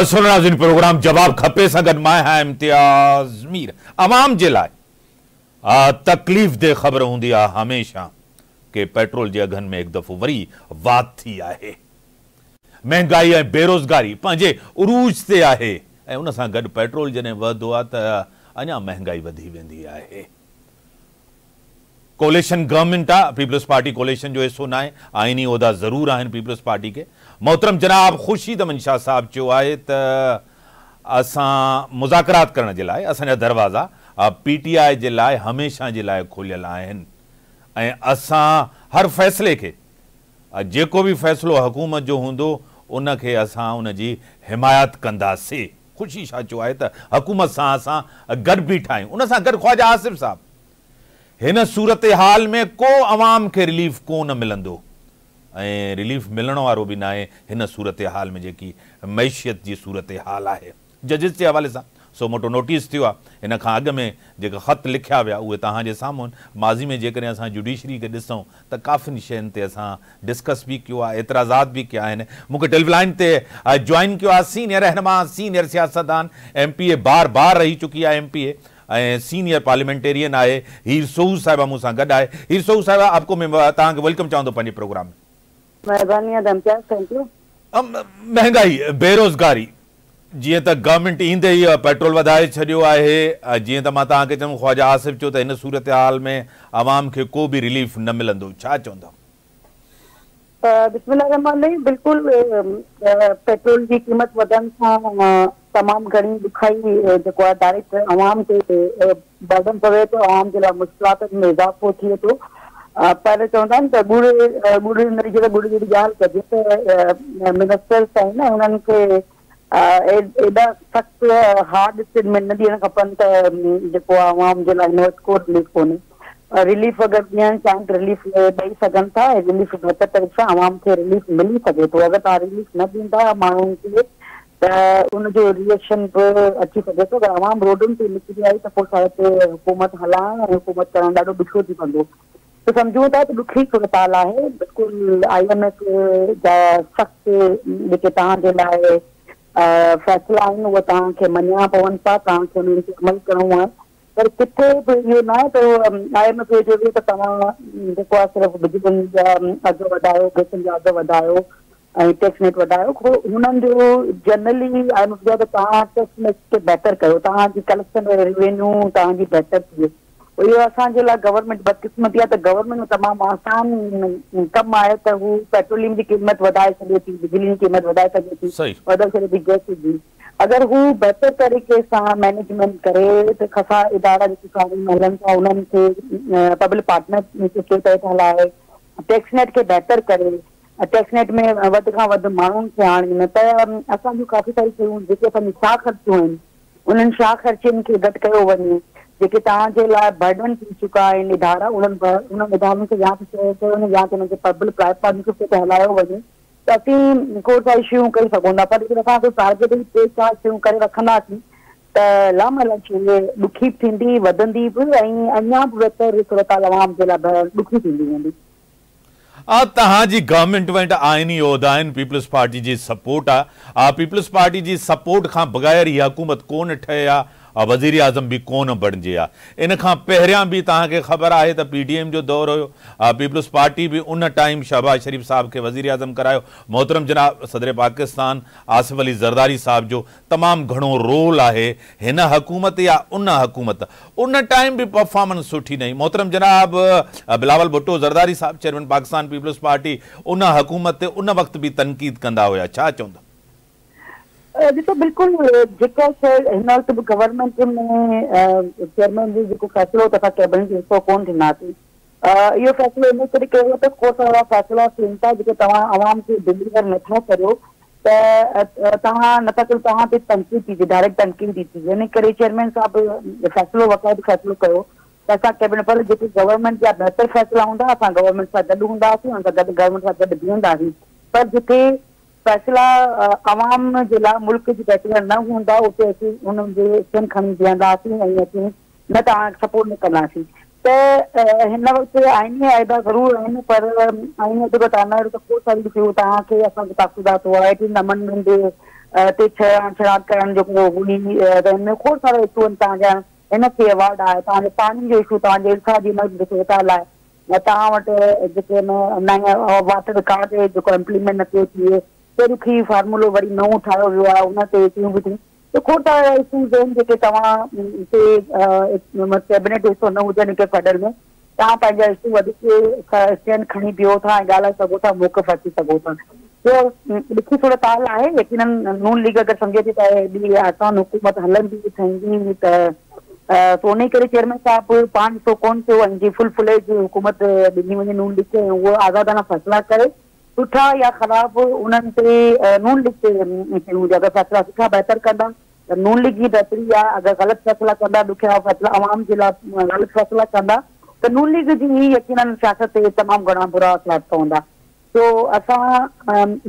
सुन नाज़रीन, प्रोग्राम जवाब खपे सां गॾु मां आहियां इम्तियाज़ मीर। अवाम जे लाइ तकलीफ़ दे ख़बर हूंदी आहे हमेशह कि पेट्रोल जे अघनि में हिकु दफ़ो वरी वात थी आहे। महांगाई ऐं बेरोज़गारी पंहिंजे उरूज ते आहे ऐं उन सां गॾु पेट्रोल जॾहिं वधंदो आहे त अञा महांगाई वधी वेंदी आहे। कोलिशन गवर्नमेंट आहे, पीपल्स पार्टी कोलिशन जो हिसो न आहे। आइनी उहिदा ज़रूर आहिनि पीपल्स पार्टी के। मोहतरम जनाब ख़ुर्शीद अमन शाह साहब चयो आहे त असां मुज़ाकरात करण जे लाइ असांजा दरवाज़ा PTI जे लाइ हमेशह जे लाइ खोलियल आहिनि ऐं असां हर फ़ैसिले खे, जेको बि फ़ैसिलो हुकूमत जो हूंदो उन खे असां उन जी हिमायत कंदासीं। ख़ुर्शीद शाह चयो आहे त हुकूमत सां असां गॾु बीठा आहियूं। उन सां गॾु ख्वाजा आसिफ़ साहब, हिन सूरत हाल में को अवाम खे रिलीफ कोन मिलंदो ऐं रिलीफ मिलण वारो बि न आहे हिन सूरत हाल में जेकी मैशियत जी सूरत हाल आहे। जजिस जे हवाले सां सो मोटो नोटिस थियो आहे। हिन खां अॻु में जेका ख़त लिखिया विया उहे तव्हांजे साम्हूं आहिनि। माज़ी में जेकॾहिं असां जुडिशरी खे ॾिसूं त काफ़िनि शयुनि ते असां डिस्कस बि कयो आहे, एतिराज़ात बि कया आहिनि। मूंखे टेलीलाइन ते जॉइन कयो आहे सीनियर रहनुमा, सीनियर सियासतदान, MPA बार बार रही चुकी आहे MPA ऐं सीनियर पार्लियामेंटेरियन आहे हीर सोहू साहिबा मूं सां गॾु आहे। हीर सोहू साहिबा आपको मैं तव्हांखे वेलकम चवंदो पंहिंजे प्रोग्राम में। महंगाई, बेरोज़गारी, जीअं त गवर्नमेंट ईंदे ई पेट्रोल वधाए छॾियो आहे, जीअं त मां तव्हांखे चऊं ख्वाजा आसिफ़ चयो त हिन सूरत हाल में अवाम खे को बि रिलीफ न मिलंदो, छा चवंदा? बिस्मिल्लाहिर्रहमानिर्रहीम। बिल्कुलु पेट्रोल जी क़ीमत वधण सां तमामु घणी ॾुखाई जेको आहे डायरेक्ट अवाम ते बर्डन पवे थो, अवाम जे लाइ मुश्किलात में इज़ाफ़ो थिए थो। पर चवंदा आहिनि त गुड़ जी ॻाल्हि कजे त मिनिस्टर्स आहिनि न, उन्हनि खे एॾा सख़्तु हार्ड स्टेटमेंट न ॾियणु खपनि त जेको आहे अवाम जे लाइ हिन वटि को रिलीफ कोन्हे। रिलीफ अगरि ॾियणु चाहिनि त रिलीफ ॾेई सघनि था ऐं रिलीफ बहितर तरीक़े सां अवाम खे रिलीफ मिली सघे थो। अगरि तव्हां रिलीफ न ॾींदा माण्हुनि खे त उनजो रिएक्शन बि अची सघे थो। अगरि अवाम रोडुनि ते निकिरी आई त पोइ शायदि हुकूमत हलाइण ऐं हुकूमत करणु ॾाढो ॾुखियो थी पवंदो। त सम्झूं था त ॾुखी सूरत हाल आहे। बिल्कुलु IMF जा सख़्तु जेके तव्हांजे लाइ फ़ैसिला आहिनि उहे तव्हांखे मञिणा पवनि था, तव्हांखे उन्हनि खे अमल करिणो आहे। पर किथे बि इहो न आहे त IMF जो चए त तव्हां जेको आहे सिर्फ़ु बिजलियुनि जा अघु वधायो, गैसनि जा अघु वधायो ऐं टैक्स नेट वधायो। हुननि जो जनरली IMF जो त तव्हां टैक्स नेट खे बहितर कयो, तव्हांजी कलेक्शन रेवेन्यू तव्हांजी बहितर थिए। इहो असांजे लाइ गवर्नमेंट बदकिस्मती आहे त गवर्नमेंट में तमामु आसान कमु आहे त हू पेट्रोलियम जी क़ीमत वधाए सघे थी, बिजली जी क़ीमत वधाए सघे थी, वधाए सघे थी गैस जी। अगरि हू बहितर तरीक़े सां मैनेजमेंट करे त खसा इदारा जेके कानून हलनि था उन्हनि खे पब्लिक पार्टनरशिप के तहत हलाए, टैक्स नेट खे बहितर करे, टैक्स नेट में वधि खां वधि माण्हुनि खे आणीनि त असांजूं काफ़ी सारी शयूं जेके असांजी शाह ख़र्चियूं आहिनि उन्हनि शाह ख़र्चनि खे घटि कयो वञे। जेके तव्हांजे लाइ बर्डन थी चुका आहिनि इदारा, उन्हनि इदारनि खे या त चयो वञे या त हुनखे पब्लिक प्राइवेट पार्टनरशिप ते हलायो वञे त असीं खोड़ सारी शयूं करे सघूं था। पर जेकॾहिं असां टारगेट 3-4 शयूं करे रखंदासीं त लामहल शयूं ॾुखी थींदी, वधंदी बि ऐं अञा बि बहितर सूरत हाल अवाम जे लाइ ॾुखी थींदी वेंदी। तव्हांजी गवर्नमेंट वटि आइनी उहिदा आहिनि, पीपल्स पार्टी जी सपोर्ट आहे। पीपल्स पार्टी जी सपोर्ट खां बग़ैर हीअ हुकूमत कोन ठहे आहे, वज़ीर आज़म भी कोन बणिजे आहे। इन खां पहिरियां बि तव्हांखे ख़बर आहे त PDM जो दौर हुयो, पीपल्स पार्टी भी उन टाइम शहबाज शरीफ साहब खे वज़ीर आज़म करायो। मोहतरम जनाब सदर पाकिस्तान आसिफ अली ज़रदारी साहब जो तमामु घणो रोल आहे हिन हुकूमत या उन हुकूमत। उन टाइम भी परफॉर्मेंस सुठी नहीं। मोहतरम जनाब बिलावल भुट्टो ज़रदारी साहब चेयरमैन पाकिस्तान पीपल्स पार्टी उन हुकूमत ते उन वक़्त भी तनक़ीद कंदा हुया, छा चवंदा? ॾिसो बिल्कुलु जेका शइ हिन वक़्तु बि गवर्नमेंट में चेयरमैन जो जेको फ़ैसिलो त असां कैबिनेट जो हिसो कोन थींदासीं। इहो फ़ैसिलो इन करे कयो त को सारा फ़ैसिला थियनि था जेके तव्हां आवाम खे डिलीवर नथा करियो त तव्हां नथा कयो, तव्हां ते तनक़ीद थी, डायरेक्ट तनक़ीद थी थिए। इन करे चेयरमैन साहिबु फ़ैसिलो वक़्तु फ़ैसिलो कयो त असां कैबिनेट, पर जेके गवर्नमेंट जा बहितर फ़ैसिला हूंदा असां गवर्नमेंट सां गॾु हूंदासीं, हुन सां गॾु गवर्नमेंट सां गॾु बीहंदासीं। पर जिथे फ़ैसिला अवाम जे लाइ मुल्क जी फ़ैसिला न हूंदा उते असीं उन्हनि जे हिस्सनि खणी बीहंदासीं ऐं असीं न तव्हां सपोर्ट न कंदासीं। त हिन वक़्तु आइनी आइदा ज़रूरु आहिनि, पर आइनी अॼु तव्हां त को सारी शयूं तव्हांखे असांखे ताक़ीदात हुआ 18 अमेंडमेंट ते छड़ाट करण जो में खोड़ सारा इशू आहिनि तव्हांजा हिनखे अवॉर्ड आहे तव्हांजे पाणी जो इशू तव्हांजे इर्षा जी मदद सेवा लाइ तव्हां वटि जेके नया वाटर कार्ड जेको इम्प्लीमेंट नथो थिए तेरुखी फार्मूलो वरी नओं ठाहियो वियो आहे उन ते थियूं बि थियूं त खोड़ सारा इशूज़ आहिनि जेके तव्हां ते कैबिनेट हिसो न हुजनि हिकु फेडरल में तव्हां पंहिंजा इशू वधीक स्टैंड खणी बीहो था ऐं ॻाल्हाए सघो था मौक़फ़ अची सघो था ॾुखी सूरत हाल आहे यकीनन नून लीग अगरि सम्झे थी त हेॾी आसान हुकूमत हलंदी ठहंदी त उन करे चेयरमैन साहिब पाण ॾिसो कोन थियो ऐं जी फुल फ्लेज हुकूमत ॾिनी वञे नून लीग खे उहो आज़ादाना फ़ैसिला करे सुठा या ख़राब उन्हनि ते नून लीग ते कयूं अगरि फ़ैसिला सुठा बहितर कंदा त नून लीग जी बहितरी आहे अगरि ग़लति फ़ैसिला कंदा ॾुखिया फ़ैसिला आवाम जे लाइ ग़लति फ़ैसिला कंदा त नून लीग जी ही यकीनन सियासत ते तमामु घणा बुरा असरात पवंदा तो असां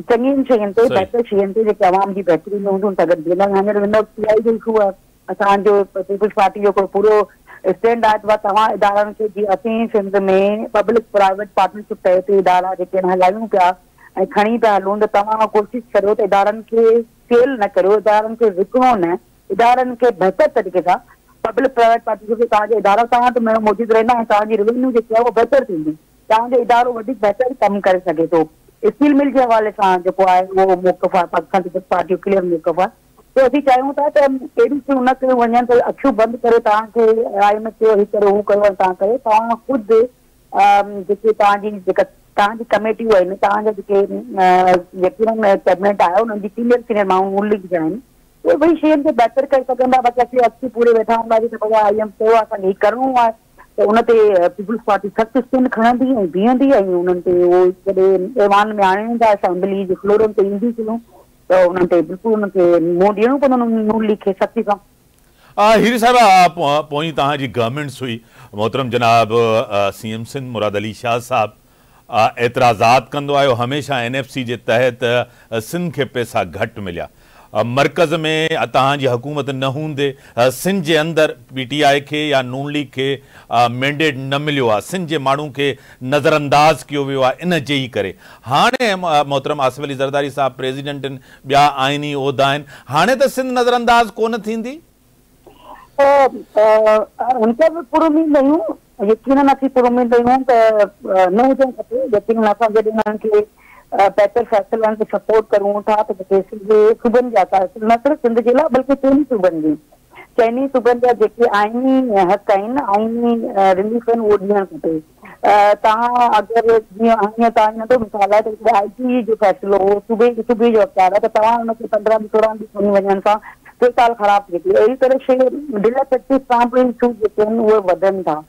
चङियुनि शयुनि ते बहितर शयुनि ते जेके आवाम जी बहितरी में हूंदियूं त गॾु बीहंदा हींअर विंडो पीआई जो इशू आहे असांजो पीपुल्स पार्टी जो पूरो स्टैंड आहे त तव्हां इदारनि खे जीअं असीं सिंध में पब्लिक प्राइवेट पार्टनरशिप तहत इदारा जेके हलायूं पिया ऐं खणी पिया हलूं त तव्हां कोशिशि करियो त इदारनि खे फेल न करियो इदारनि खे विकिणो न इदारनि खे बहितर तरीक़े सां पब्लिक प्राइवेट पार्टनरशिप तव्हांजे इदारा तव्हां त मौजूदु रहंदा ऐं तव्हांजी रेवेन्यू जेकी आहे उहा बहितर थींदी तव्हांजो इदारो वधीक बहितर कमु करे सघे थो स्टील मिल जे हवाले सां जेको आहे उहो मौक़फ़ आहे पाकिस्तान पीपुल्स पार्टी जो क्लियर मौक़फ़ आहे त असीं चाहियूं था त अहिड़ी शयूं न कयूं वञनि त अखियूं बंदि करे तव्हांखे IMF कयो हीअ कयो हू कयो तव्हां करे तव्हां ख़ुदि जेके तव्हांजी कमेटियूं आहिनि तव्हांजा जेके यकीनन कैबिनेट आहे उन्हनि जी सीनियर माण्हू नून लीग जा आहिनि उहे ॿई शयुनि खे बहितर करे सघंदा बाक़ी असीं अॻिते पूरे वेठा हूंदासीं त भई IMF चयो आहे असांखे हीअ करिणो आहे त उन ते पीपुल्स पार्टी सख़्तु स्टैंड खणंदी ऐं बीहंदी ऐं उन्हनि ते उहो जॾहिं ऐवान में आणींदा असेंबली जे फ्लोरनि ते ईंदी थियूं त उन्हनि ते बिल्कुलु उनखे मुंहुं ॾियणो पवंदो नून लीग खे सख़्ती सां हीर साहिबा पोइ तव्हांजी गवर्नमेंट्स हुई मोहतरम जनाब CM सिंध मुराद अली शाह साहब एतिराज़ात कंदो आयो हमेशह NFC जे तहत सिंध खे पैसा घटि मिलिया मरकज़ में तव्हांजी हुकूमत न हूंदे सिंध जे अंदरि PTI खे या नून लीग खे मैंडेट न मिलियो आहे सिंध जे माण्हू खे नज़रअंदाज़ कयो वियो आहे इन जे ई करे हाणे मोहतरम आसिफ अली ज़रदारी साहब प्रेसिडेंट आहिनि ॿिया आइनी उहिदा आहिनि हाणे त सिंध नज़रअंदाज़ कोन थींदी उनखे बि पुरुमीद आहियूं यकीनन असीं पुरुमीद आहियूं त न हुजणु खपे यकीनन असां जॾहिं उन्हनि खे बहितर फ़ैसिलनि खे सपोर्ट करूं था त सूबनि जा न सिर्फ़ु सिंध जे लाइ बल्कि चइनी सूबनि जा जेके आइनी हक़ आहिनि आइनी रिलीफ आहिनि उहो ॾियणु खपे तव्हां अगरि जीअं तव्हां नंढो मिसाल आहे त IT जो फ़ैसिलो हो सूबे जो अख़्तियार आहे त तव्हां हुनखे 15 ॾींहं 16 ॾींहं खणी वञण सां 2 साल ख़राबु थी अहिड़ी तरह शइ डिले प्रैक्टिस सां बि इशू जेके आहिनि उहे वधनि था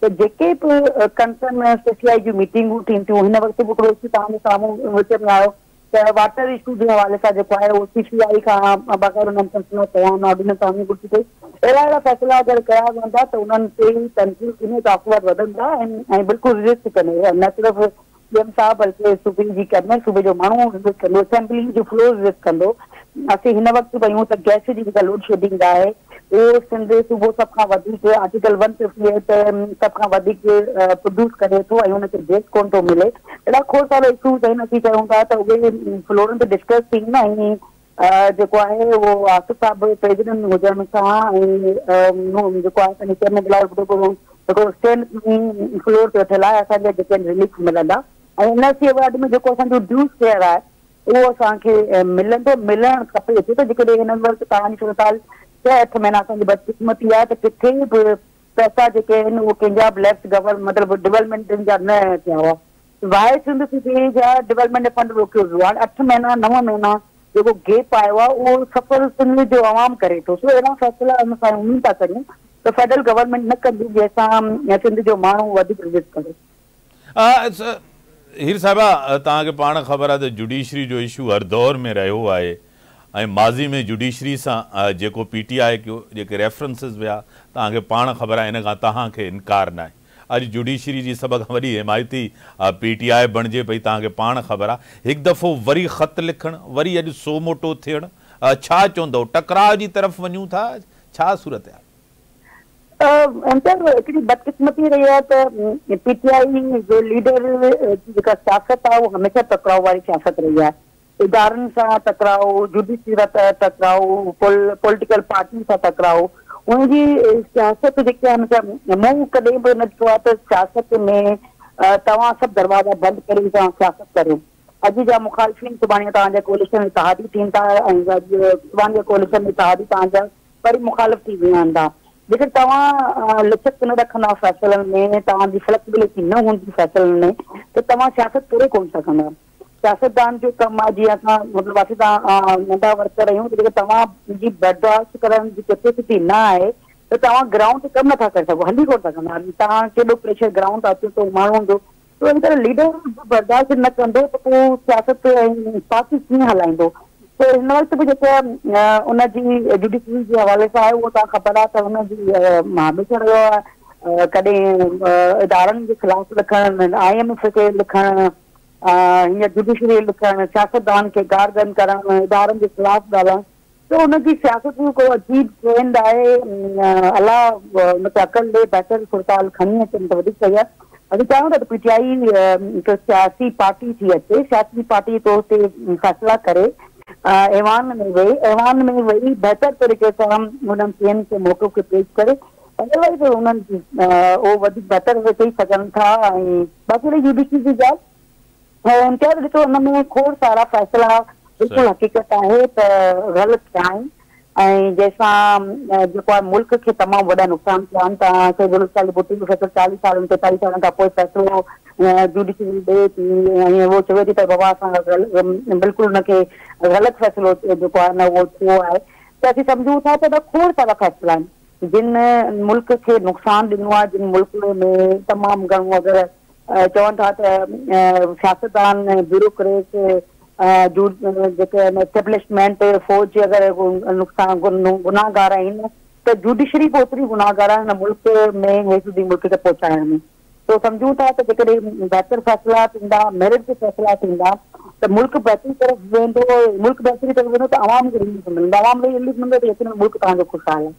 त जेके बि कंसर्न CCI जूं मीटिंगूं थियनि थियूं हिन वक़्तु बि हिकिड़ो इशू तव्हांजे साम्हूं विच में आयो त वाटर इशू जे हवाले सां जेको आहे उहो CCI खां बग़ैर उन्हनि फैसिलो कया आहिनि ऑर्डिनेंस साम्हूं घुर्जी अथई अहिड़ा फ़ैसिला अगरि कया वेंदा त उन्हनि ते तनक़ीद थींदी ताक़त वधंदा ऐं बिल्कुलु रिज़िस्ट कंदे न सिर्फ़ु CM साहब बल्कि सूबे जी कैबिनेट सूबे जो माण्हू रिज़िस्ट कंदो असेंबली जो फ्लो रिज़िस्ट कंदो असीं हिन वक़्तु भयूं त गैस जी जेका लोड शेडिंग आहे उहो सिंध सूबो सभ खां वधीक आर्टिकल 158 सभ खां वधीक प्रोड्यूस करे थो ऐं हुनखे गैस कोन थो मिले अहिड़ा खोड़ सारा इशूज़ आहिनि असीं चयूं था त उहे फ्लोरनि ते डिस्कस थींदा ऐं जेको आहे उहो आसिफ साहब प्रेसिडेंट हुजण सां ऐं जेको आहे असांजे चेयरमैन लाइ हिकिड़ो स्टैंड फ्लोर ते थियल आहे असांखे जेके रिलीफ मिलंदा ऐं NSC अवार्ड में जेको असांजो ड्यूज़ शेयर आहे उहो असांखे मिलणु खपे छो त जेकॾहिं हिन वक़्तु तव्हांजी सूरत 6-8 महीना असांजी बदकिस्मती आहे त किथे बि पैसा जेके आहिनि उहे कंहिंजा बि लेफ्ट मतिलबु डेवलपमेंट जा न थिया हुआ वाए सिंध सूबे जा डेवलपमेंट फंड रोकियो वियो आहे 8 महीना 9 महीना जेको गैप आयो आहे उहो सफ़र सिंध जो आवाम करे थो सो अहिड़ा फ़ैसिला असां उमीद था करियूं त फेडरल गवर्नमेंट न कंदी जंहिंसां सिंध जो माण्हू वधीक रिज़िस्ट करे हीर साहिबा तव्हांखे पाण ख़बर आहे त जुडिशरी जो इशू हर दौर में रहियो आहे ऐं माज़ी में जुडिशरी सां जेको PTI कयो जेके रेफरेंसिस विया तव्हांखे पाण ख़बर आहे इन खां तव्हांखे इनकार न आहे अॼु जुडिशरी जी सभ खां वॾी हिमायती PTI बणिजे पई तव्हांखे पाण ख़बर आहे हिकु दफ़ो वरी ख़त लिखणु वरी अॼु सो मोटो थियणु छा चवंदव टकराव जी तरफ़ वञूं था छा सूरत आहे हिकिड़ी बदकिस्मती रही आहे त PTI जो लीडर जेका सियासत आहे उहा हमेशह टकराव वारी सियासत रही आहे इदारनि सां टकराओ, जुडिशरी सां टकराओ, पॉलिटिकल पार्टियुनि सां टकराओ, उनजी सियासत जेके आहिनि मूं कॾहिं बि न ॾिठो आहे त सियासत में तव्हां सभु दरवाजा बंदि करे तव्हां सियासत करियो। अॼु जा मुखालिफ़िन सुभाणे तव्हांजा कोalition में इतिहादी थींदा ऐं सुभाणे कोalition में इतिहादी तव्हांजा वरी मुखालिफ़ थी वेंदा। जेकर तव्हां लचक न रखंदा फ़ैसिलनि में, तव्हांजी फ्लेक्सिबिलिटी न हूंदी फ़ैसिलनि में, त तव्हां सियासत करे कोन सघंदा। सियासतदान जो कमु आहे जीअं असां मतिलबु असीं तव्हां नंढा वर्कर आहियूं, जेकर तव्हांजी बर्दाश्त करण जी कैपेसिटी न आहे त तव्हां ग्राउंड ते कमु नथा करे सघो, हली कोन सघंदा। तव्हां केॾो प्रेशर ग्राउंड अचे थो माण्हुनि जो, तो इन तरह लीडर बर्दाश्त न कंदो त पोइ सियासत ऐं पार्टी कीअं हलाईंदो। तो हिन वक़्तु बि जेका उनजी जुडिशरी जे हवाले सां आहे उहो तव्हां ख़बर आहे त हुनजी हमेशह रहियो आहे कॾहिं इदारनि जे ख़िलाफ़ लिखणु, IMF खे लिखणु, हीअं जुडिशरी लिखणु, सियासतदान खे गार्गन करणु, इदारनि जे ख़िलाफ़ ॻाल्हाइणु। तो हुनजी सियासत में को अजीब ट्रेंड आहे। अलाह हुनखे अकल ॾे, बहितर सुरताल खणी अचनि त वधीक सही आहे। अॼु चाहियूं था त PTI हिकु सियासी पार्टी थी अचे, सियासी पार्टी तौर ते फ़ैसिला करे ऐवान में वेही बहितर तरीक़े सां हुननि CM खे मौक़ो खे पेश करे, अदरवाइज़ हुननि जी उहो वधीक बहितर चई सघनि था। ऐं बाक़ी रही जुडिशरी जी ॻाल्हि, इम्तियाज़ ॾिठो हुन में खोड़ सारा फ़ैसिला बिल्कुलु हक़ीक़त आहे त ग़लति थिया आहिनि ऐं जंहिंसां जेको आहे मुल्क खे तमामु वॾा नुक़सान थिया आहिनि। तव्हांखे बुलताल भुट्टी जो फ़ैसिलो 40 सालनि 43 सालनि खां पोइ फ़ैसिलो जुडिशरी ॾे थी ऐं उहो चवे थी त बाबा असां बिल्कुलु हुनखे ग़लति फ़ैसिलो जेको आहे न उहो थियो आहे। त असीं सम्झूं था त खोड़ सारा फ़ैसिला आहिनि जिन मुल्क खे नुक़सानु ॾिनो आहे, जिन मुल्क में तमामु घणो अगरि चवनि था त सियासतदान, ब्यूरोक्रेट, जेके एस्टेब्लिशमेंट, फौज अगरि नुक़सान गुनाहगार आहिनि त जुडिशरी बि ओतिरी गुनाहगार आहे हिन मुल्क में हेठि सूधी मुल्क खे पहुचाइण में। तो सम्झूं था त जेकॾहिं बहितर फ़ैसिला थींदा, मेरिट ते फ़ैसिला थींदा त मुल्क बहितरी तरफ़ वेंदो, मुल्क बहितरी तरफ़ वेंदो त आवाम खे रिलीफ मिलंदो, आवाम खे रिलीफ मिलंदो त यकीनन मुल्क तव्हांजो ख़ुशहाल आहे।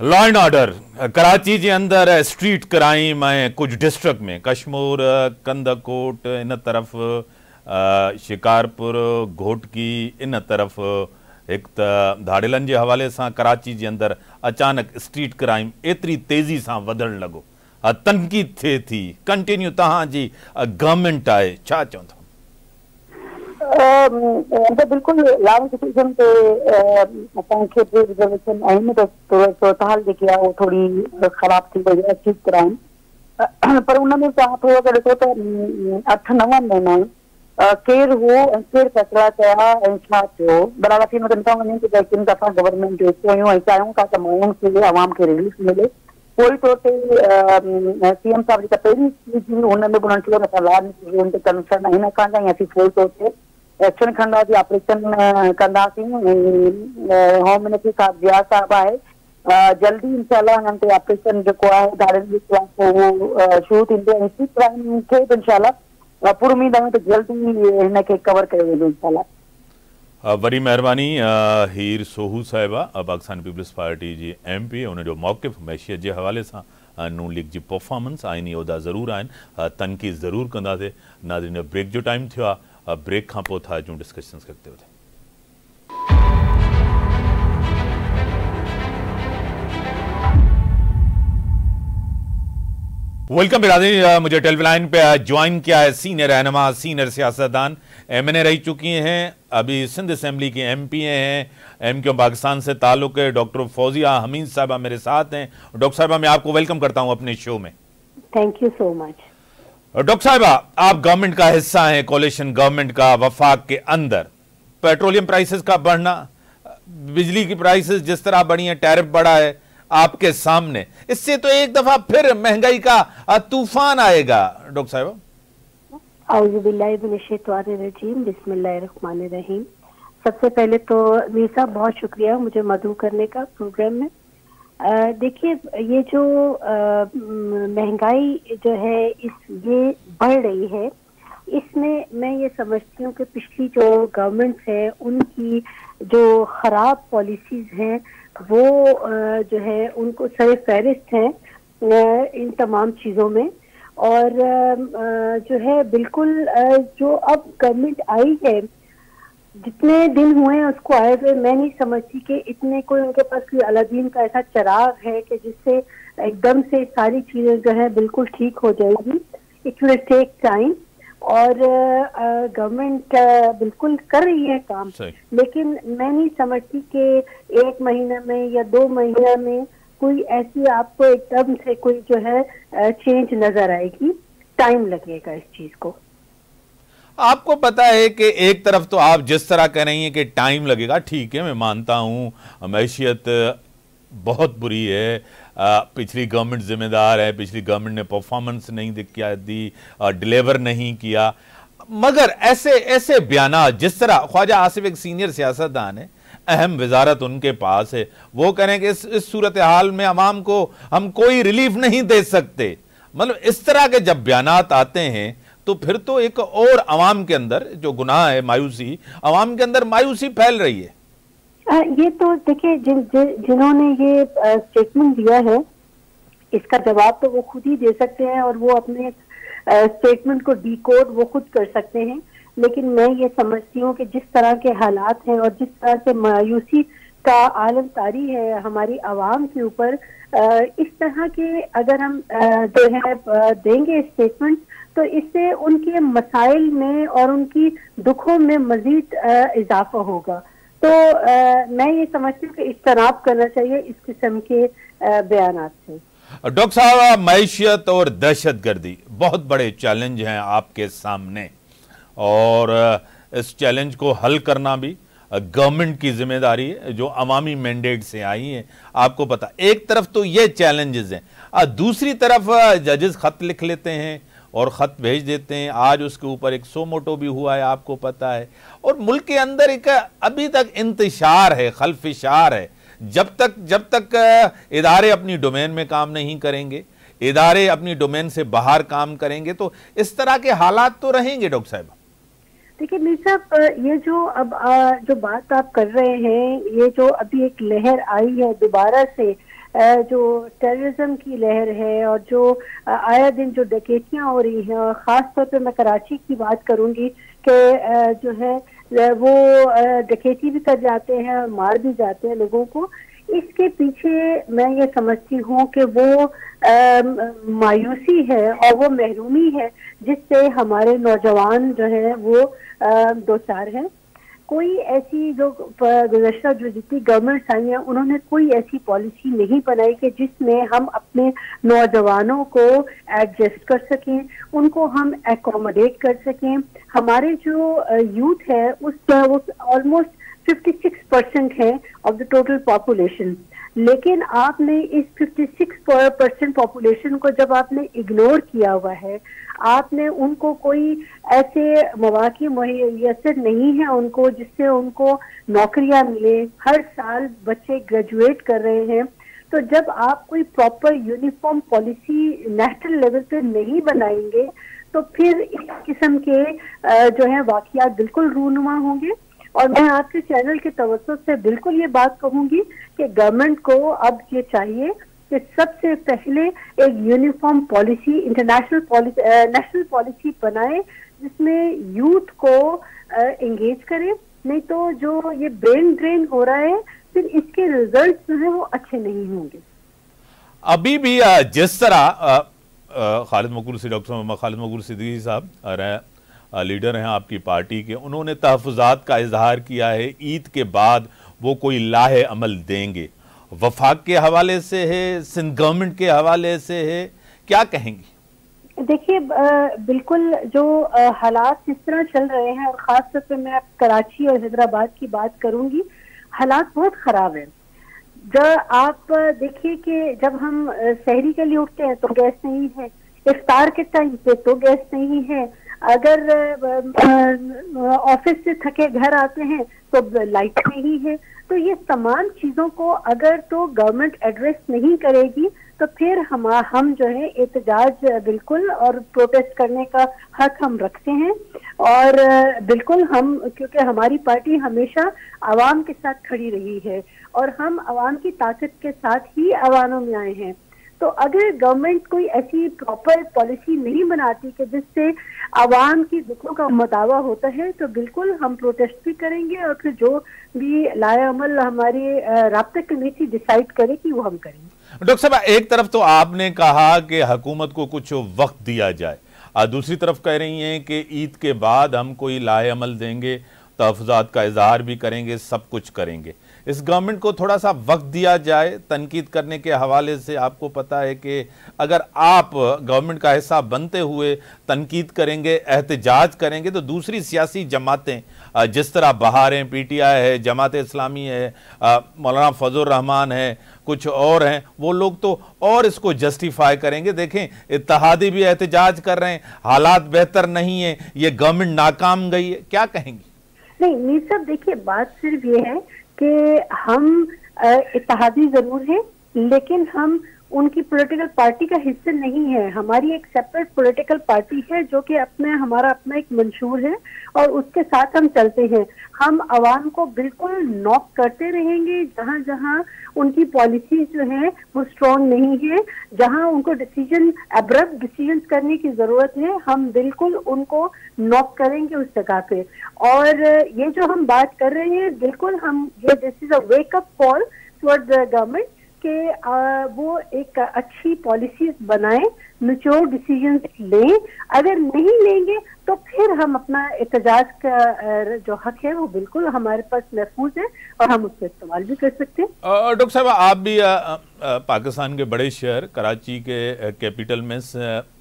लॉ एंड ऑर्डर कराची जे अंदरि स्ट्रीट क्राइम ऐं कुझु डिस्ट्रिक्ट में कशमूर, कंदकोट, इन तरफ़ शिकारपुर, घोटकी, इन तरफ़ हिकु त धाड़ेलनि जे हवाले सां कराची जे अंदरि अचानक स्ट्रीट क्राइम एतिरी तेज़ी सां वधणु लॻो, तनक़ीद थिए थी, कंटिन्यू तव्हांजी गवर्नमेंट आहे, छा चवंदा? बिल्कुलु लॉ सिचुएशन ते असांखे रिजर्वेशन आहिनि त सूरतहाल जेकी आहे उहो थोरी ख़राब थी वई आहे स्ट्रीट क्राइम, पर उन में तव्हां थोरो अगरि ॾिसो त 8-9 महीना केरु हो ऐं केरु फ़ैसिला कया ऐं छा थियो, बराबरि थी नथा वञनि कि किन दफ़ा गवर्नमेंट जो हिसो आहियूं ऐं चाहियूं था त माण्हुनि खे आवाम खे रिलीफ मिले। फुल तौर ते CM साहिब जेका पहिरीं स्पीच हुई हुन में बि उन्हनि चयो असां लॉ एंड ते कंसर्न आहिनि असांजा ऐं असीं फुल तौर ते एक्शन खणंदासीं, ऑपरेशन कंदासीं। होम मिनिस्टर साहिब जिया साहिब आहे, जल्दी इंशाल्लाह हिननि ते ऑपरेशन जेको आहे धाड़नि जे खिलाफ़ उहो शुरू थींदो ऐं स्ट्रीट क्राइम खे बि इंशाल्लाह पूरी उम्मीद आहे त जल्दी हिनखे कवर कयो वेंदो इंशाल्लाह। वॾी महिरबानी। हीर सोहू साहिबा पाकिस्तान पीपल्स पार्टी जी MP, उनजो मौक़िफ़ मैशियत जे हवाले सां नून लीग जी परफॉर्मेंस, आइनी उहिदा ज़रूरु आहिनि, तनक़ीद ज़रूरु कंदासीं। नाज़रीन ब्रेक जो टाइम थियो आहे, ब्रेक खां पोइ था अचूं डिस्कशन्स करते हुए। वेलकम बिरादरी, मुझे टेलीलाइन पे ज्वाइन किया है सीनियर रहनुमा, सीनियर सियासतदान, MNA रह चुकी हैं, अभी सिंध असेंबली की MP हैं, MQ पाकिस्तान से ताल्लुक़ है, डॉक्टर फौजिया हमीद साहबा मेरे साथ हैं। डॉक्टर साहबा मैं आपको वेलकम करता हूं अपने शो में। Thank you so much. Doctor साहबा, आप गवर्नमेंट का हिस्सा हैं, कोलिशन गवर्नमेंट का, वफाक के अंदर पेट्रोलियम प्राइसेस का बढ़ना, बिजली की प्राइसेस जिस तरह बढ़ी है, टैरिफ बढ़ा है आपके सामने, इससे तो एक दफा फिर महंगाई का तूफान आएगा। डॉक्टर साहब, औज़ुबिल्लाहिमिनश्शैतानिर्रजीम, बिस्मिल्लाहिर्रहमानिर्रहीम। सबसे पहले तो मीर साहब बहुत शुक्रिया मुझे मदऊ करने का प्रोग्राम में। देखिए, ये जो महंगाई जो है ये बढ़ रही है, इसमें मैं ये समझती हूँ कि पिछली जो गवर्नमेंट है उनकी जो खराब पॉलिसीज हैं वो जो है उनको सर फहरिस्त हैं इन तमाम चीज़ों में। اور جو ہے بالکل جو اب گورنمنٹ آئی ہے، جتنے دن ہوئے ہیں اس کو آئے ہوئے، میں نہیں سمجھتی کہ اتنے کوئی ان کے پاس کوئی الادین کا ایسا چراغ ہے کہ جس سے ایک دم سے ساری چیزیں جو ہے بالکل ٹھیک ہو جائے گی. It will take time. اور گورنمنٹ بالکل کر رہی ہے کام، لیکن میں نہیں سمجھتی کہ 1 مہینہ میں یا 2 مہینہ میں کوئی ایسی آپ کو ایک دم سے کوئی جو ہے چینج نظر آئے گی. ٹائم لگے گا اس چیز کو. آپ کو پتا ہے کہ ایک طرف تو آپ جس طرح کہہ رہی ہیں کہ ٹائم لگے گا، ٹھیک ہے، میں مانتا ہوں معیشت بہت بری ہے، پچھلی گورنمنٹ ذمہ دار ہے، پچھلی گورنمنٹ نے پرفارمنس نہیں دی، ڈیلیور نہیں کیا، مگر ایسے بیانات جس طرح خواجہ آصف ایک سینئر سیاستدان ہے، اہم وزارت ان کے پاس ہے، وہ کہہ رہے ہیں کہ اس صورتحال میں عوام کو ہم کوئی ریلیف نہیں دے سکتے. مطلب اس طرح کے جب بیانات آتے ہیں تو پھر تو ایک اور عوام کے اندر جو گناہ ہے، مایوسی، عوام کے اندر مایوسی پھیل رہی ہے. یہ تو دیکھیں جنہوں نے یہ اسٹیٹمنٹ دیا ہے اس کا جواب تو وہ خود ہی دے سکتے ہیں، اور وہ اپنے اسٹیٹمنٹ کو ڈی کوڈ وہ خود کر سکتے ہیں. لیکن میں یہ سمجھتی ہوں کہ جس طرح کے حالات ہیں اور جس طرح سے مایوسی کا عالم طاری ہے ہماری عوام کے اوپر، اس طرح کے اگر ہم جو ہے دیں گے اسٹیٹمنٹ تو اس سے ان کے مسائل میں اور ان کی دکھوں میں مزید اضافہ ہوگا. تو میں یہ سمجھتی ہوں کہ اجتناب کرنا چاہیے اس قسم کے بیانات سے. ڈاکٹر صاحب، معیشت اور دہشت گردی بہت بڑے چیلنج ہیں آپ کے سامنے، اور اس چیلنج کو حل کرنا بھی گورنمنٹ کی ذمہ داری ہے جو عوامی مینڈیٹ سے آئی ہیں. آپ کو پتا ایک طرف تو یہ چیلنجز ہیں، دوسری طرف ججز خط لکھ لیتے ہیں اور خط بھیج دیتے ہیں. آج اس کے اوپر ایک سو موٹو بھی ہوا ہے، آپ کو پتا ہے، اور ملک کے اندر ایک ابھی تک انتشار ہے، خلفشار ہے. جب تک ادارے اپنی ڈومین میں کام نہیں کریں گے، ادارے اپنی ڈومین سے باہر کام کریں گے، تو اس طرح کے حالات تو رہیں گے. ڈاکٹر صاحب دیکھیے میر صاحب، یہ جو بات آپ کر رہے ہیں، یہ جو ابھی ایک لہر آئی ہے دوبارہ سے، جو ٹیررزم کی لہر ہے، اور جو آیا دن جو ڈکیتیاں ہو رہی ہیں، اور خاص طور پہ میں کراچی کی بات کروں گی کہ جو ہے وہ ڈکیتی بھی کر جاتے ہیں اور مار بھی جاتے ہیں لوگوں کو. اس کے پیچھے میں یہ سمجھتی ہوں کہ وہ مایوسی ہے اور وہ محرومی ہے جس سے ہمارے نوجوان جو ہیں وہ دوچار ہیں. کوئی ایسی جو گزشتہ جو جتنی گورنمنٹس آئی ہیں انہوں نے کوئی ایسی پالیسی نہیں بنائی کہ جس میں ہم اپنے نوجوانوں کو ایڈجسٹ کر سکیں، ان کو ہم ایکوموڈیٹ کر سکیں. ہمارے جو یوتھ ہے اس کا وہ آلموسٹ 56% ہے آف دا ٹوٹل پاپولیشن. لیکن آپ نے اس 56% پاپولیشن کو جب آپ نے اگنور کیا ہوا ہے، آپ نے ان کو کوئی ایسے مواقع میسر نہیں ہیں ان کو جس سے ان کو نوکریاں ملے. ہر سال بچے گریجویٹ کر رہے ہیں. تو جب آپ کوئی proper uniform policy national level پہ نہیں بنائیں گے تو پھر اس قسم کے جو ہے واقعات بالکل رونما ہوں گے. اور میں آپ کے چینل کے توسط سے بالکل یہ بات کہوں گی کہ گورنمنٹ کو اب یہ چاہیے کہ سب سے پہلے ایک یونیفارم پالیسی، نیشنل پالیسی بنائے جس میں یوتھ کو انگیج کرے. نہیں تو جو یہ برین ڈرین ہو رہا ہے پھر اس کے ریزلٹ جو ہیں وہ اچھے نہیں ہوں گے. ابھی بھی جس طرح خالد مقبول صدیقی صاحب لیڈر ہیں آپ کی پارٹی کے، انہوں نے تحفظات کا اظہار کیا ہے، عید کے بعد وہ کوئی لاہے عمل دیں گے. وفاق کے حوالے سے ہے، سندھ گورنمنٹ کے حوالے سے ہے، کیا کہیں گی؟ دیکھیے بالکل جو حالات جس طرح چل رہے ہیں، اور خاص طور پہ میں کراچی اور حیدرآباد کی بات کروں گی، حالات بہت خراب ہیں. جب آپ دیکھیے کہ جب ہم سحری کے لیے اٹھتے ہیں تو گیس نہیں ہے، افطار کے ٹائم پہ تو گیس نہیں ہے، اگر آفس سے تھکے گھر آتے ہیں تو لائٹ نہیں ہے. تو یہ تمام چیزوں کو اگر تو گورنمنٹ ایڈریس نہیں کرے گی تو پھر ہم جو ہے احتجاج بالکل اور پروٹیسٹ کرنے کا حق ہم رکھتے ہیں. اور بالکل ہم، کیونکہ ہماری پارٹی ہمیشہ عوام کے ساتھ کھڑی رہی ہے اور ہم عوام کی طاقت کے ساتھ ہی عواموں میں آئے ہیں. تو اگر گورنمنٹ کوئی ایسی پراپر پالیسی نہیں بناتی کہ جس سے عوام کی دکھوں کا مداوع ہوتا ہے تو بالکل ہم پروٹیسٹ بھی کریں گے، اور پھر جو بھی لائے عمل ہماری رابطہ کمیٹی ڈیسائیڈ کرے گی وہ ہم کریں گے۔ ڈاکٹر صاحب، ایک طرف تو آپ نے کہا کہ حکومت کو کچھ وقت دیا جائے، دوسری طرف کہہ رہی ہیں کہ عید کے بعد ہم کوئی لائے عمل دیں گے، تحفظات کا اظہار بھی کریں گے، سب کچھ کریں گے۔ اس گورنمنٹ کو تھوڑا سا وقت دیا جائے تنقید کرنے کے حوالے سے۔ آپ کو پتا ہے کہ اگر آپ گورنمنٹ کا حصہ بنتے ہوئے تنقید کریں گے، احتجاج کریں گے، تو دوسری سیاسی جماعتیں جس طرح بہار ہیں، پی ٹی آئی ہے، جماعت اسلامی ہے، مولانا فضل الرحمان ہے، کچھ اور ہیں، وہ لوگ تو اور اس کو جسٹیفائی کریں گے۔ دیکھیں اتحادی بھی احتجاج کر رہے ہیں، حالات بہتر نہیں ہیں، یہ گورنمنٹ ناکام گئی ہے، کیا کہیں گی؟ نہیں میر صاحب، دیکھیے بات صرف یہ ہے کہ ہم اتحادی ضرور ہیں لیکن ہم ان کی پولیٹیکل پارٹی کا حصہ نہیں ہے۔ ہماری ایک سیپریٹ پولیٹیکل پارٹی ہے جو کہ ہمارا اپنا ایک منشور ہے اور اس کے ساتھ ہم چلتے ہیں۔ ہم عوام کو بالکل نوک کرتے رہیں گے جہاں جہاں ان کی پالیسیز جو ہیں وہ اسٹرانگ نہیں ہیں، جہاں ان کو ابرپٹ ڈیسیژنز کرنے کی ضرورت ہے، ہم بالکل ان کو نوک کریں گے اس جگہ پہ۔ اور یہ جو ہم بات کر رہے ہیں، بالکل ہم this is a wake up call toward the government کہ وہ ایک اچھی پالیسیز بنائیں، میچور ڈیسیژنز لیں۔ اگر نہیں لیں گے تو پھر ہم اپنا احتجاج کا جو حق ہے وہ بالکل ہمارے پاس محفوظ ہے اور ہم اس کا استعمال بھی کر سکتے ہیں۔ ڈاکٹر صاحب، آپ بھی پاکستان کے بڑے شہر کراچی کے کیپٹل میں،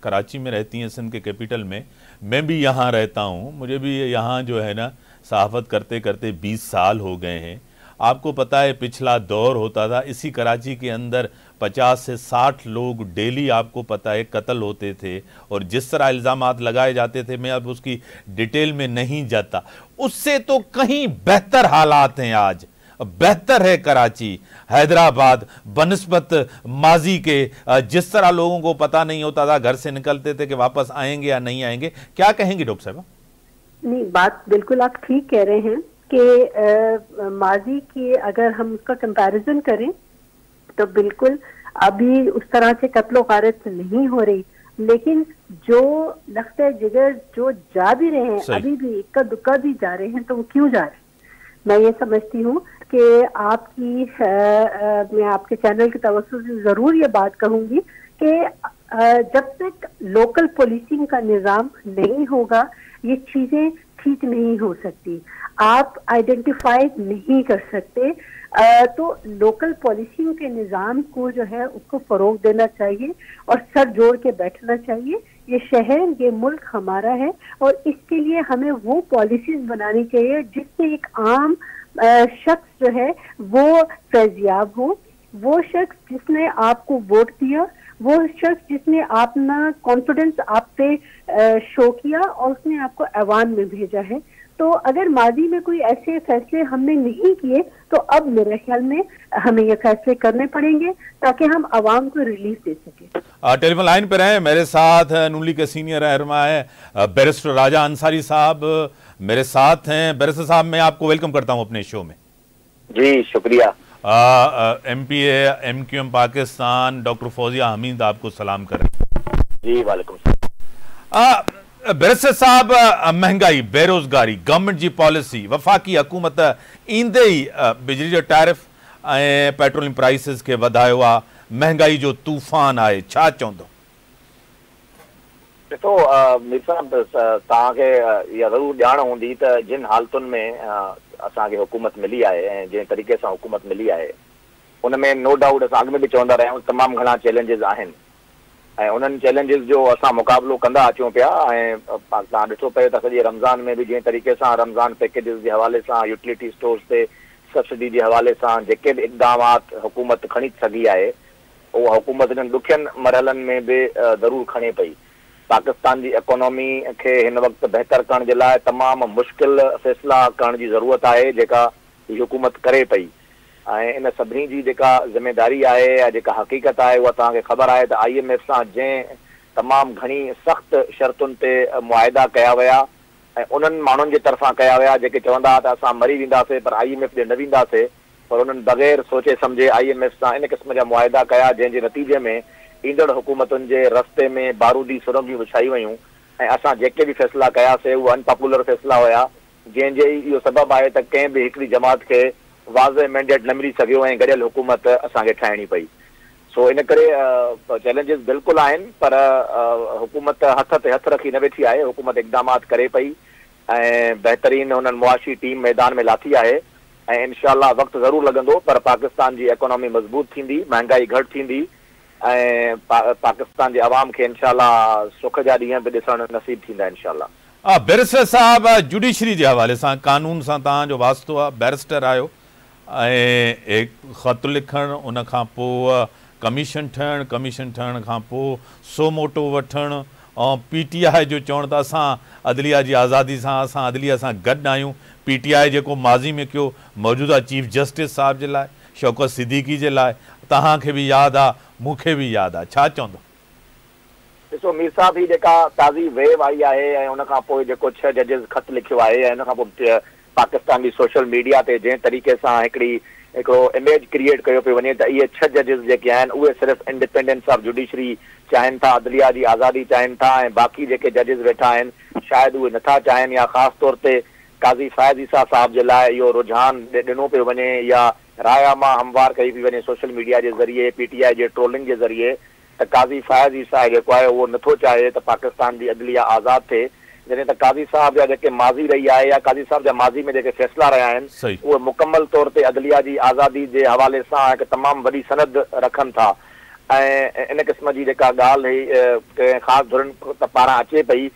کراچی میں رہتی ہیں، سندھ کے کیپٹل میں بھی یہاں رہتا ہوں۔ مجھے بھی یہاں جو ہے نا صحافت کرتے کرتے 20 سال ہو گئے ہیں۔ آپ کو پتہ ہے پچھلا دور ہوتا تھا، اسی کراچی کے اندر 50 سے 60 لوگ ڈیلی آپ کو پتہ ہے قتل ہوتے تھے، اور جس طرح الزامات لگائے جاتے تھے، میں اب اس کی ڈیٹیل میں نہیں جاتا۔ اس سے تو کہیں بہتر حالات ہیں، آج بہتر ہے کراچی، حیدرآباد بنسبت ماضی کے جس طرح لوگوں کو پتہ نہیں ہوتا تھا، گھر سے نکلتے تھے کہ واپس آئیں گے یا نہیں آئیں گے۔ کیا کہیں گے ڈاکٹر صاحبہ؟ نہیں، بات بالکل آپ ٹھیک کہہ رہے ہیں کہ ماضی کی اگر ہم اس کا کمپیریزن کریں تو بالکل ابھی اس طرح سے قتل و غارت نہیں ہو رہی، لیکن جو لخت جگر جو جا بھی رہے ہیں ابھی بھی اکا دکا بھی جا رہے ہیں، تو وہ کیوں جا رہے ہیں؟ میں یہ سمجھتی ہوں کہ میں آپ کے چینل کے توسط سے ضرور یہ بات کہوں گی کہ جب تک لوکل پولیسنگ کا نظام نہیں ہوگا یہ چیزیں ٹھیک نہیں ہو سکتی، آپ آئیڈینٹیفائی نہیں کر سکتے۔ تو لوکل پالیسنگ کے نظام کو جو ہے اس کو فروغ دینا چاہیے اور سر جوڑ کے بیٹھنا چاہیے۔ یہ شہر، یہ ملک ہمارا ہے اور اس کے لیے ہمیں وہ پالیسیز بنانی چاہیے جس سے ایک عام شخص جو ہے وہ فیضیاب ہو، وہ شخص جس نے آپ کو ووٹ دیا، وہ شخص جس نے اپنا کانفیڈنس آپ پہ شو کیا اور اس نے آپ کو ایوان میں بھیجا ہے۔ تو اگر ماضی میں کوئی ایسے فیصلے ہم نے نہیں کیے تو اب میرے خیال میں ہمیں یہ فیصلے کرنے پڑیں گے تاکہ ہم عوام کو ریلیف دے سکیں۔ ٹیلی فون لائن پہ رہے میرے ساتھ نون لیگ کے سینئر رہنما ہے بیرسٹر راجہ انصاری صاحب میرے ساتھ ہیں۔ بیرسٹر صاحب، میں آپ کو ویلکم کرتا ہوں اپنے شو میں۔ جی شکریہ۔ M P A M Q M Pakistan doctor Fauzia Hameed آپ کو سلام کریں۔ جی وعلیکم السلام۔ بیرسٹر صاحب، مہنگائی، بے روزگاری، گورنمنٹ جی پالیسی، وفاقی حکومت ایندے ہی بجلی جو ٹیرف پیٹرولیم پرائسز کے वधाए हुआ महंगाई जो तूफ़ान आहे, छा चवंदो? ॾिसो मीर साहब, तव्हांखे इहा ज़रूरु ॼाण हूंदी त जिन हालतुनि में असांखे हुकूमत मिली आहे ऐं जंहिं तरीक़े सां हुकूमत मिली आहे उन में नो डाउट असां अॻु में बि चवंदा रहिया आहियूं तमामु घणा चैलेंजिस आहिनि ऐं उन्हनि चैलेंजिस जो असां मुक़ाबिलो कंदा अचूं पिया। ऐं तव्हां ॾिठो पए त सॼे रमज़ान में बि जंहिं तरीक़े सां रमज़ान पैकेजिस जे हवाले सां यूटिलिटी स्टोर्स ते सब्सिडी जे हवाले सां जेके बि इक़दामात हुकूमत खणी सघी आहे उहा हुकूमत इन्हनि ॾुखियनि मरहलनि में बि ज़रूरु खणे पई। पाकिस्तान जी इकोनॉमी खे हिन वक़्तु बहितर करण जे लाइ तमामु मुश्किल फ़ैसिला करण जी ज़रूरत आहे जेका हीअ हुकूमत करे पई। ऐं इन सभिनी जी जेका ज़िमेदारी आहे या जेका हक़ीक़त आहे उहा तव्हांखे ख़बर आहे त IMF सां जंहिं तमामु घणी सख़्तु शर्तुनि ते मुआहिदा कया विया ऐं उन्हनि माण्हुनि जे तरफ़ां कया विया जेके चवंदा हुआ त असां मरी वेंदासीं पर IMF ॾे न वेंदासीं, पर उन्हनि बग़ैर सोचे सम्झे IMF सां इन क़िस्म जा मुआहिदा कया जंहिंजे नतीजे में ईंदड़ हुकूमतुनि जे रस्ते में बारूदी सुरंगियूं विछाई वयूं ऐं असां जेके बि फ़ैसिला कयासीं उहे अनपॉपुलर फ़ैसिला हुया, जंहिंजे इहो सबबु आहे त कंहिं बि हिकिड़ी जमात खे वाज़े मैंडेट न मिली सघियो ऐं गॾियल हुकूमत असांखे ठाहिणी पई। सो इन करे चैलेंजिस बिल्कुलु आहिनि, पर हुकूमत हथ ते हथ रखी न वेठी आहे। हुकूमत इक़दामात करे पई ऐं बहितरीन हुननि मुआशी टीम मैदान में लाथी आहे ऐं इनशाअल्लाह वक़्तु ज़रूरु लॻंदो, पर पाकिस्तान जी इकोनॉमी मज़बूत थींदी, महांगाई घटि थींदी ऐं पाकिस्तान जे अवाम खे इनशाअल्लाह सुख जा ॾींहं बि ॾिसणु नसीब थींदा इनशाअल्लाह। बैरिस्टर साहब, जुडिशरी जे हवाले सां कानून सां तव्हांजो वास्तो आहे, बैरिस्टर आहियो ऐं ख़त लिखणु, उन खां पोइ कमीशन ठहण खां पोइ सो मोटो वठणु ऐं PTI जो चवण त असां अदलिया जी आज़ादी सां, असां अदलिया सां गॾु आहियूं। PTI जेको माज़ी में कयो मौजूदा चीफ जस्टिस साहिब जे लाइ, शौकत सिद्दीकी जे लाइ, तव्हांखे बि यादि आहे, मूंखे बि यादि आहे, छा चवंदो? ॾिसो मीर साहब, ही जेका ताज़ी वेव आई आहे ऐं उन खां पोइ जेको 6 जजिस ख़त लिखियो आहे ऐं उन खां पोइ पाकिस्तान जी सोशल मीडिया ते जंहिं तरीक़े सां हिकिड़ो इमेज क्रिएट कयो पियो वञे त इहे 6 जजिस जेके आहिनि उहे सिर्फ़ु इंडिपेंडेंस ऑफ जुडिशरी चाहिनि था, अदलिया जी आज़ादी चाहिनि था ऐं बाक़ी जेके जजिस वेठा आहिनि शायदि उहे नथा चाहिनि, या ख़ासि तौर ते काज़ी फ़ाइज़ ईसा साहब जे लाइ इहो रुझान ॾिनो पियो वञे या रायमा हमवार कई पई वञे सोशल मीडिया जे ज़रिए, PTI जे ट्रोलिंग जे ज़रिए, त काज़ी फ़ाइज़ ईसा जेको आहे उहो नथो चाहे त पाकिस्तान जी अदलिया आज़ादु थिए, जॾहिं त काज़ी साहब जा जेके माज़ी रही आहे या काज़ी साहब जा माज़ी में जेके फ़ैसिला रहिया आहिनि उहे मुकमल तौर ते अदलिया जी आज़ादी जे हवाले सां हिकु तमामु वॾी सनद रखनि था ऐं इन क़िस्म जी जेका ॻाल्हि कंहिं ख़ासि धुरनि पारां अचे पई,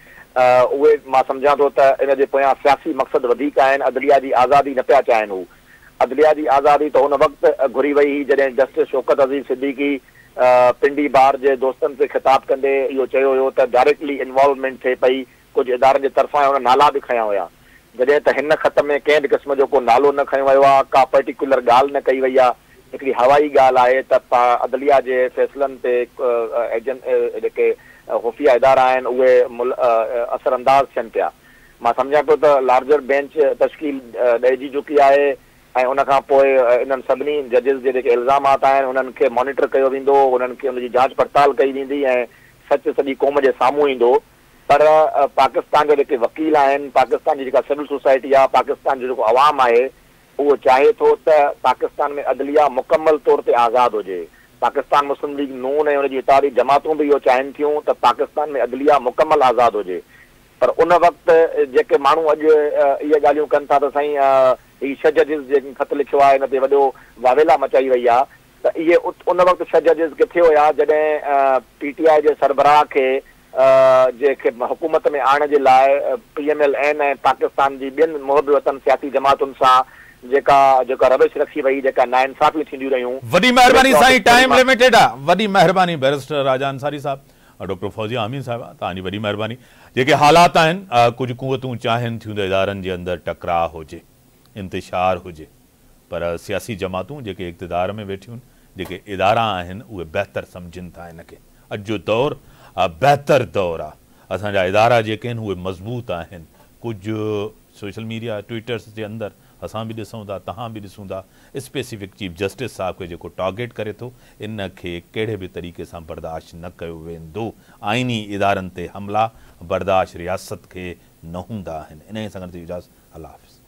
उहे मां सम्झां थो त इन जे पोयां सियासी मक़सद वधीक आहिनि। अदलिया जी आज़ादी न पिया चाहिनि हू। अदलिया जी आज़ादी त हुन वक़्तु घुरी वई हुई जॾहिं जस्टिस शौकत अज़ीज़ सिद्दीकी पिंडी बार जे दोस्तनि ते ख़िताब कंदे इहो चयो हुयो त डायरेक्टली इन्वॉल्वमेंट थिए पई, कुझु इदारनि जे तरफ़ां हुन नाला बि खयां हुया, जॾहिं त हिन ख़त में कंहिं बि क़िस्म जो को नालो न खयो वियो आहे, का पर्टिकुलर ॻाल्हि न कई वई आहे। हिकिड़ी हवाई ॻाल्हि आहे त अदलिया जे फ़ैसिलनि ते जेके खुफ़िया इदारा आहिनि उहे असरअंदाज़ थियनि पिया। मां सम्झां पियो त लार्जर बेंच तश्कील ॾिजी चुकी आहे ऐं उन खां पोइ इन्हनि सभिनी जजिस जे जेके इल्ज़ामात आहिनि उन्हनि खे मॉनिटर कयो वेंदो, उन्हनि खे उनजी जांच पड़ताल कई वेंदी ऐं सच सॼी क़ौम जे साम्हूं ईंदो। पर पाकिस्तान जा जेके वकील आहिनि, पाकिस्तान जी जेका सिविल सोसाइटी आहे, पाकिस्तान जो जेको अवाम आहे, उहो चाहे थो त पाकिस्तान में अदलिया मुकमल तौर ते आज़ादु हुजे। पाकिस्तान मुस्लिम लीग नून ऐं उनजी इतारी जमातूं बि इहो चाहिनि थियूं त पाकिस्तान में अदलिया मुकमल आज़ादु हुजे। पर उन वक़्तु जेके माण्हू अॼु इहे ॻाल्हियूं कनि था त साईं ही 6 जजिस जेके ख़त लिखियो आहे हिन ते वॾो वावेला मचाई वई आहे, त इहे उन वक़्तु 6 जजिस किथे हुया जॾहिं PTI जे सरबराह खे जेके हुकूमत में आणण जे लाइ PMLN ऐं पाकिस्तान जी ॿियनि मुहब वतन सियासी जमातुनि सां जेका रविश रखी वई, जेका नाइंसाफ़ियूं थींदियूं रहियूं। वॾी महिरबानी साईं, टाइम लिमिटेड आहे। वॾी महिरबानी बैरिस्टर राजा अंसारी साहब, डॉक्टर फौजिया आमीन साहिबा, तव्हांजी वॾी महिरबानी। जेके हालात आहिनि, कुझु क़ुवतूं चाहिनि थियूं त इदारनि जे अंदरि टकराउ हुजे, इंतिशार हुजे, पर सियासी जमातूं जेके इक़्तिदार में वेठियूं आहिनि, जेके इदारा आहिनि, उहे बहितर सम्झनि था हिनखे। अॼु जो दौरु बहितर दौरु आहे, असांजा इदारा जेके आहिनि उहे मज़बूत आहिनि। कुझु सोशल मीडिया ट्विटर्स जे अंदरि असां बि ॾिसूं था, तव्हां बि ॾिसूं था, स्पेसिफिक चीफ जस्टिस साहब खे जेको टारगेट करे थो, इन खे कहिड़े बि तरीक़े सां बर्दाश्त न कयो वेंदो। आइनी इदारनि ते हमला बर्दाश्त रियासत खे न हूंदा आहिनि। इन सां गॾु इजाज़त, अल्लाह हाफ़िज़।